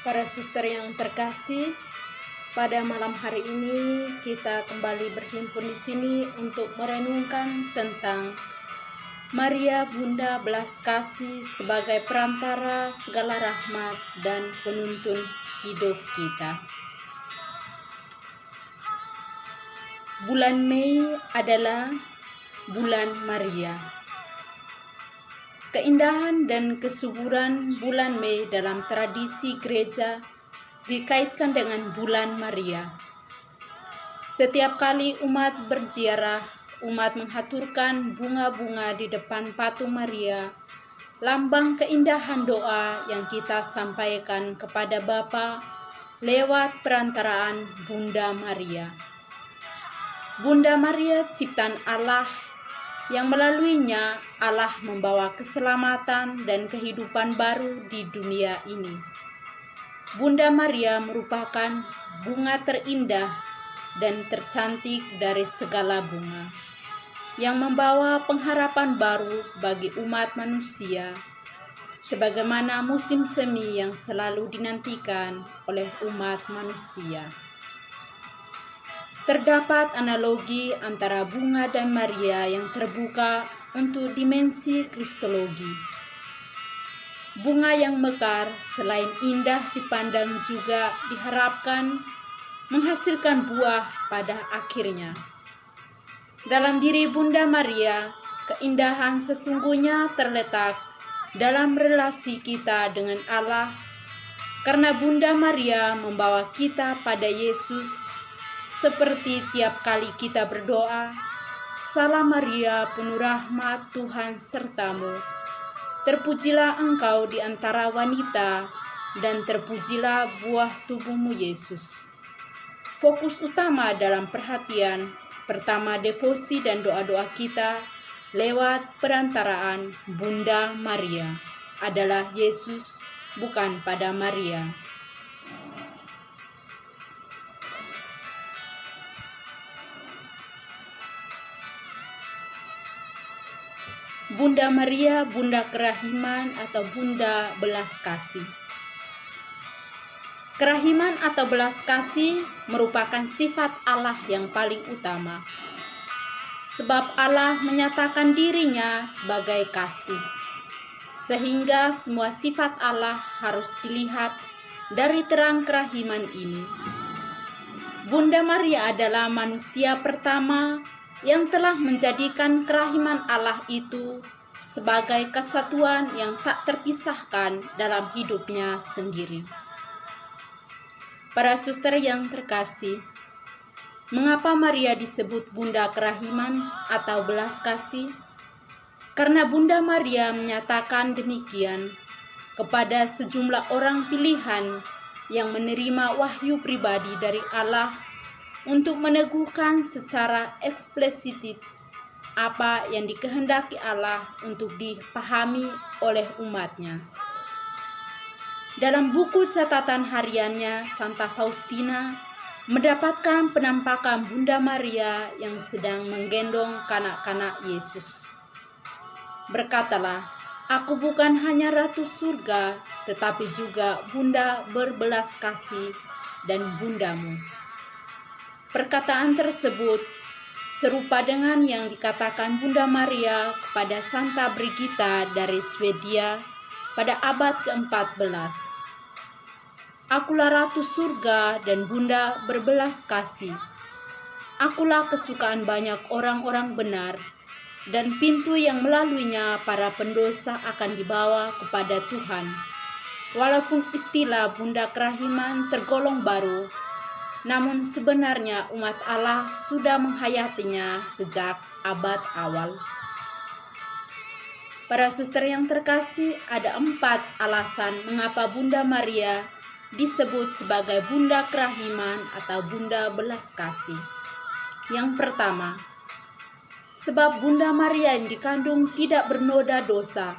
Para suster yang terkasih, pada malam hari ini kita kembali berhimpun di sini untuk merenungkan tentang Maria Bunda Belas Kasih sebagai perantara segala rahmat dan penuntun hidup kita. Bulan Mei adalah bulan Maria. Keindahan dan kesuburan bulan Mei dalam tradisi gereja dikaitkan dengan bulan Maria. Setiap kali umat berziarah, umat menghaturkan bunga-bunga di depan patung Maria, lambang keindahan doa yang kita sampaikan kepada Bapa lewat perantaraan Bunda Maria. Bunda Maria ciptaan Allah yang melaluinya Allah membawa keselamatan dan kehidupan baru di dunia ini. Bunda Maria merupakan bunga terindah dan tercantik dari segala bunga, yang membawa pengharapan baru bagi umat manusia, sebagaimana musim semi yang selalu dinantikan oleh umat manusia. Terdapat analogi antara bunga dan Maria yang terbuka untuk dimensi kristologi. Bunga yang mekar selain indah dipandang juga diharapkan menghasilkan buah pada akhirnya. Dalam diri Bunda Maria, keindahan sesungguhnya terletak dalam relasi kita dengan Allah, karena Bunda Maria membawa kita pada Yesus. Seperti tiap kali kita berdoa, Salam Maria, penuh rahmat, Tuhan sertamu. Terpujilah engkau di antara wanita, dan terpujilah buah tubuhmu Yesus. Fokus utama dalam perhatian, pertama devosi dan doa-doa kita lewat perantaraan Bunda Maria adalah Yesus, bukan pada Maria. Bunda Maria, Bunda Kerahiman atau Bunda Belas Kasih. Kerahiman atau belas kasih merupakan sifat Allah yang paling utama. Sebab Allah menyatakan dirinya sebagai kasih. Sehingga semua sifat Allah harus dilihat dari terang kerahiman ini. Bunda Maria adalah manusia pertama yang telah menjadikan kerahiman Allah itu sebagai kesatuan yang tak terpisahkan dalam hidupnya sendiri. Para suster yang terkasih, mengapa Maria disebut Bunda Kerahiman atau belas kasih? Karena Bunda Maria menyatakan demikian kepada sejumlah orang pilihan yang menerima wahyu pribadi dari Allah untuk meneguhkan secara eksplisit apa yang dikehendaki Allah untuk dipahami oleh umatnya. Dalam buku catatan hariannya, Santa Faustina mendapatkan penampakan Bunda Maria yang sedang menggendong kanak-kanak Yesus. Berkatalah, "Aku bukan hanya Ratu Surga, tetapi juga Bunda berbelas kasih dan Bundamu." Perkataan tersebut serupa dengan yang dikatakan Bunda Maria kepada Santa Brigitta dari Swedia pada abad ke-14. "Akulah Ratu Surga dan Bunda berbelas kasih. Akulah kesukaan banyak orang-orang benar, dan pintu yang melaluinya para pendosa akan dibawa kepada Tuhan." Walaupun istilah Bunda Kerahiman tergolong baru, namun sebenarnya umat Allah sudah menghayatinya sejak abad awal. Para suster yang terkasih, ada 4 alasan mengapa Bunda Maria disebut sebagai Bunda Kerahiman atau Bunda Belas Kasih. Yang pertama, sebab Bunda Maria yang dikandung tidak bernoda dosa,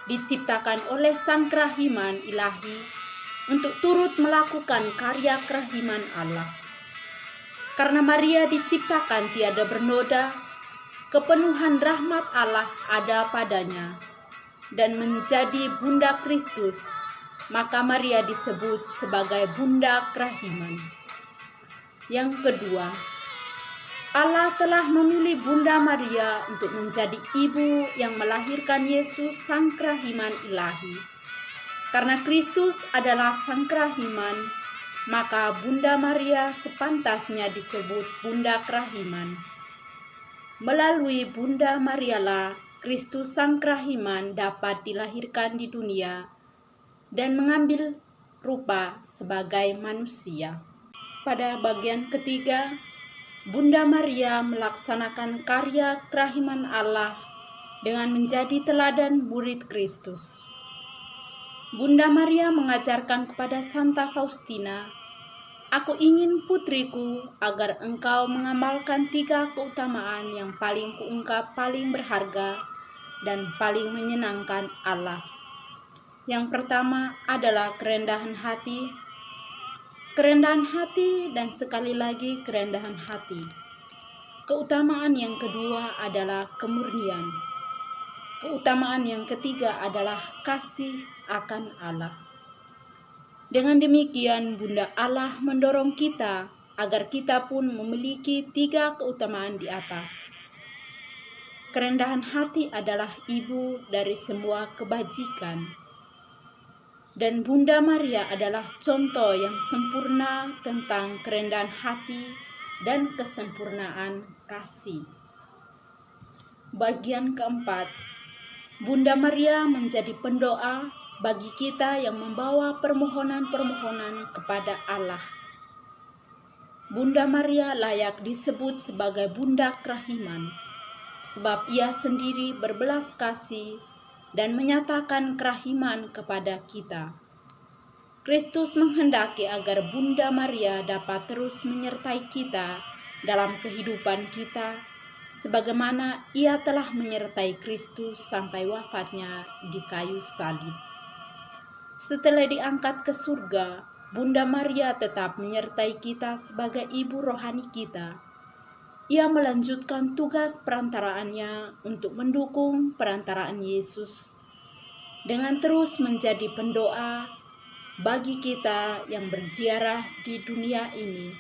diciptakan oleh Sang Kerahiman Ilahi untuk turut melakukan karya kerahiman Allah. Karena Maria diciptakan tiada bernoda, kepenuhan rahmat Allah ada padanya, dan menjadi Bunda Kristus, maka Maria disebut sebagai Bunda Kerahiman. Yang kedua, Allah telah memilih Bunda Maria untuk menjadi ibu yang melahirkan Yesus Sang Kerahiman Ilahi. Karena Kristus adalah Sang Kerahiman, maka Bunda Maria sepantasnya disebut Bunda Kerahiman. Melalui Bunda Marialah Kristus Sang Kerahiman dapat dilahirkan di dunia dan mengambil rupa sebagai manusia. Pada bagian ketiga, Bunda Maria melaksanakan karya kerahiman Allah dengan menjadi teladan murid Kristus. Bunda Maria mengajarkan kepada Santa Faustina, "Aku ingin putriku agar engkau mengamalkan 3 keutamaan yang paling kuungkap paling berharga dan paling menyenangkan Allah. Yang pertama adalah kerendahan hati dan sekali lagi kerendahan hati. Keutamaan yang kedua adalah kemurnian. Keutamaan yang ketiga adalah kasih akan Allah." Dengan demikian, Bunda Allah mendorong kita agar kita pun memiliki 3 keutamaan di atas. Kerendahan hati adalah ibu dari semua kebajikan. Dan Bunda Maria adalah contoh yang sempurna tentang kerendahan hati dan kesempurnaan kasih. Bagian keempat, Bunda Maria menjadi pendoa bagi kita yang membawa permohonan-permohonan kepada Allah. Bunda Maria layak disebut sebagai Bunda Kerahiman, sebab ia sendiri berbelas kasih dan menyatakan kerahiman kepada kita. Kristus menghendaki agar Bunda Maria dapat terus menyertai kita dalam kehidupan kita, sebagaimana ia telah menyertai Kristus sampai wafatnya di kayu salib. Setelah diangkat ke surga, Bunda Maria tetap menyertai kita sebagai ibu rohani kita. Ia melanjutkan tugas perantaraannya untuk mendukung perantaraan Yesus dengan terus menjadi pendoa bagi kita yang berziarah di dunia ini.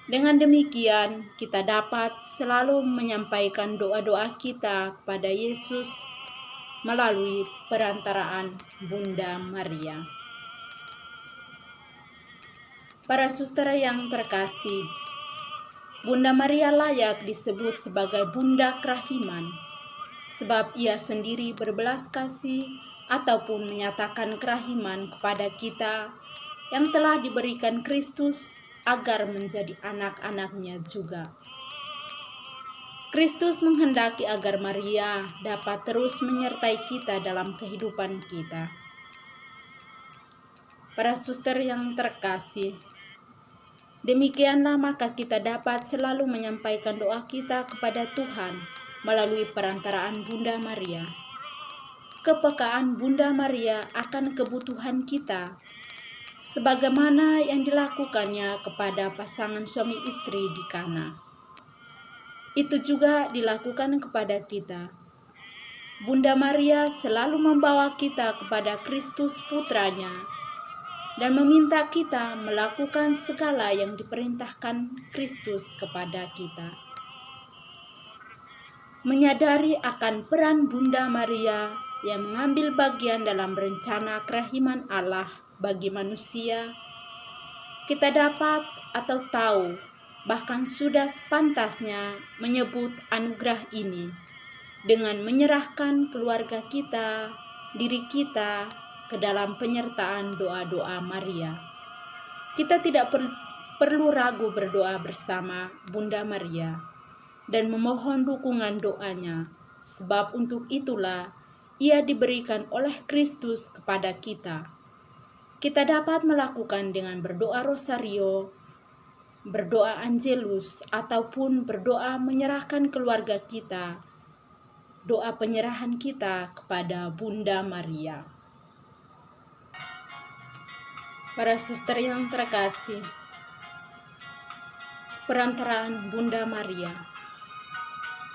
Dengan demikian, kita dapat selalu menyampaikan doa-doa kita kepada Yesus melalui perantaraan Bunda Maria. Para saudara yang terkasih, Bunda Maria layak disebut sebagai Bunda Kerahiman, sebab ia sendiri berbelas kasih ataupun menyatakan kerahiman kepada kita yang telah diberikan Kristus agar menjadi anak-anaknya juga. Kristus menghendaki agar Maria dapat terus menyertai kita dalam kehidupan kita. Para suster yang terkasih, demikianlah maka kita dapat selalu menyampaikan doa kita kepada Tuhan melalui perantaraan Bunda Maria. Kepekaan Bunda Maria akan kebutuhan kita, sebagaimana yang dilakukannya kepada pasangan suami istri di Kana. Itu juga dilakukan kepada kita. Bunda Maria selalu membawa kita kepada Kristus Putranya dan meminta kita melakukan segala yang diperintahkan Kristus kepada kita. Menyadari akan peran Bunda Maria yang mengambil bagian dalam rencana kerahiman Allah bagi manusia, kita dapat atau tahu, bahkan sudah sepantasnya menyebut anugerah ini dengan menyerahkan keluarga kita, diri kita, ke dalam penyertaan doa-doa Maria. Kita tidak perlu ragu berdoa bersama Bunda Maria dan memohon dukungan doanya, sebab untuk itulah ia diberikan oleh Kristus kepada kita. Kita dapat melakukan dengan berdoa rosario, berdoa angelus, ataupun berdoa menyerahkan keluarga kita, doa penyerahan kita kepada Bunda Maria. Para suster yang terkasih, perantaraan Bunda Maria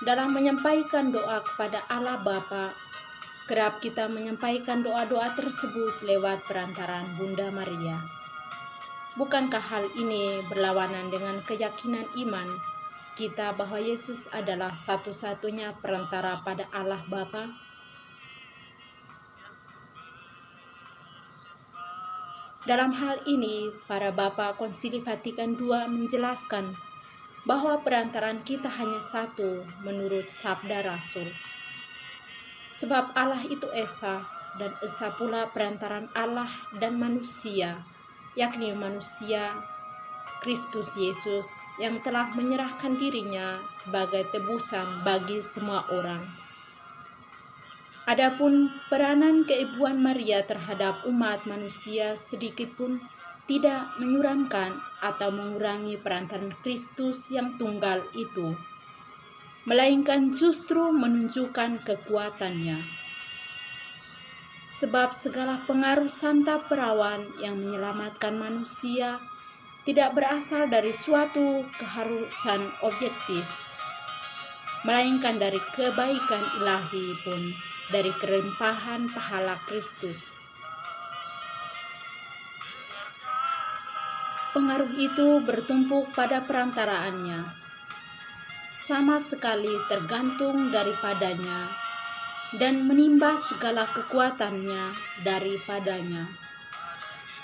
dalam menyampaikan doa kepada Allah Bapa Kerap kita menyampaikan doa-doa tersebut lewat perantaraan Bunda Maria. Bukankah hal ini berlawanan dengan keyakinan iman kita bahwa Yesus adalah satu-satunya perantara pada Allah Bapa? Dalam hal ini, para Bapa Konsili Vatikan II menjelaskan bahwa perantaraan kita hanya satu menurut sabda Rasul. Sebab Allah itu Esa, dan Esa pula perantaraan Allah dan manusia, yakni manusia Kristus Yesus yang telah menyerahkan dirinya sebagai tebusan bagi semua orang. Adapun peranan keibuan Maria terhadap umat manusia sedikit pun tidak menyuramkan atau mengurangi perantaraan Kristus yang tunggal itu, melainkan justru menunjukkan kekuatannya. Sebab segala pengaruh Santa Perawan yang menyelamatkan manusia tidak berasal dari suatu keharusan objektif, melainkan dari kebaikan ilahi pun dari kelimpahan pahala Kristus. Pengaruh itu bertumpuk pada perantaraannya, sama sekali tergantung daripadanya dan menimba segala kekuatannya daripadanya.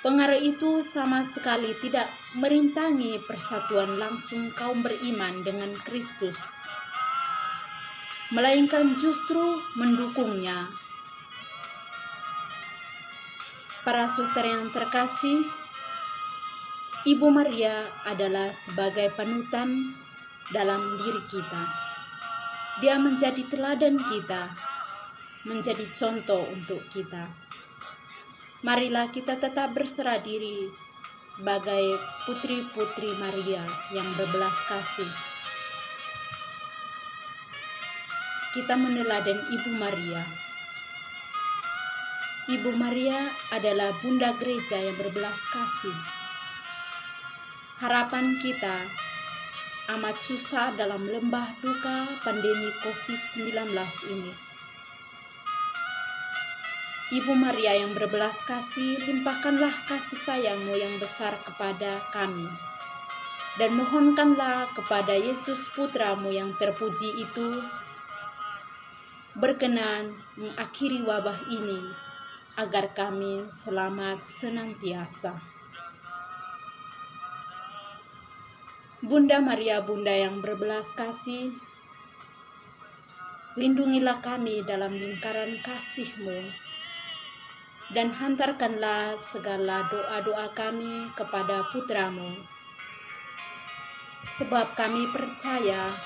Pengaruh itu sama sekali tidak merintangi persatuan langsung kaum beriman dengan Kristus, melainkan justru mendukungnya. Para suster yang terkasih, Ibu Maria adalah sebagai panutan dalam diri kita. Dia menjadi teladan kita, menjadi contoh untuk kita. Marilah kita tetap berserah diri sebagai putri-putri Maria yang berbelas kasih. Kita meneladan Ibu Maria. Ibu Maria adalah Bunda Gereja yang berbelas kasih. Harapan kita amat susah dalam lembah duka pandemi COVID-19 ini. Ibu Maria yang berbelas kasih, limpahkanlah kasih sayang-Mu yang besar kepada kami. Dan mohonkanlah kepada Yesus Putra-Mu yang terpuji itu, berkenan mengakhiri wabah ini, agar kami selamat senantiasa. Bunda Maria, Bunda yang berbelas kasih, lindungilah kami dalam lingkaran kasih-Mu, dan hantarkanlah segala doa-doa kami kepada Putra-Mu, sebab kami percaya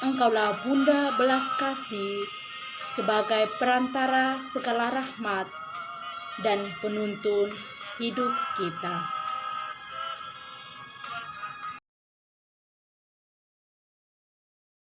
Engkaulah Bunda belas kasih sebagai perantara segala rahmat dan penuntun hidup kita.